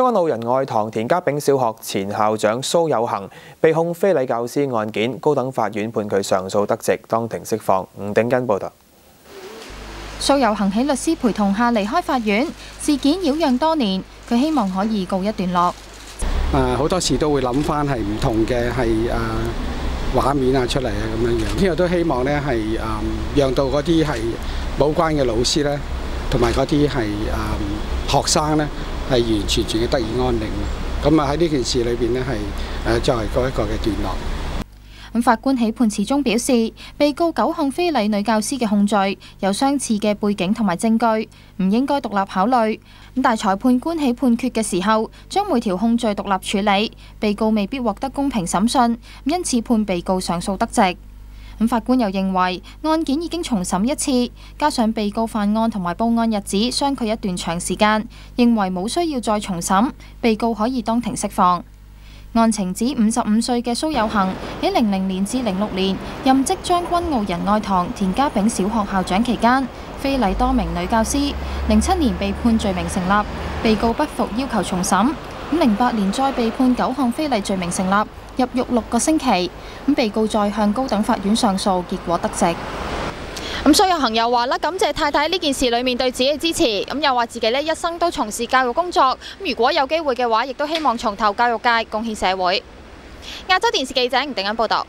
將軍澳仁愛堂田家炳小學前校長蘇有恒被控非禮教師案件，高等法院判佢上訴得直，當庭釋放。吳鼎根報道。蘇有恒喺律師陪同下離開法院，事件擾攘多年，佢希望可以告一段落。好多時都會諗翻係唔同嘅畫面出嚟咁樣樣，呢個都希望咧係讓到嗰啲係冇關嘅老師咧，同埋嗰啲係學生咧係完完全全嘅得以安寧。咁喺呢件事裏邊咧係作為嗰一個嘅段落。法官喺判詞中表示，被告9項非禮女教師嘅控罪有相似嘅背景同埋證據，唔應該獨立考慮。但裁判官喺判決嘅時候，將每條控罪獨立處理，被告未必獲得公平審訊，因此判被告上訴得直。法官又認為案件已經重審一次，加上被告犯案同埋報案日子相距一段長時間，認為冇需要再重審，被告可以當庭釋放。案情指55歲嘅蘇有恒喺00年至06年任職將軍澳仁愛堂田家炳小學校長期間，非禮多名女教師。07年被判罪名成立，被告不服要求重審。08年再被判9項非禮罪名成立，入獄6個星期。被告再向高等法院上訴，結果得直。蘇有恒又話啦，感謝太太呢件事裏面對自己嘅支持，又話自己一生都從事教育工作，如果有機會嘅話，亦都希望重投教育界，貢獻社會。亞洲電視記者吳鼎恩報道。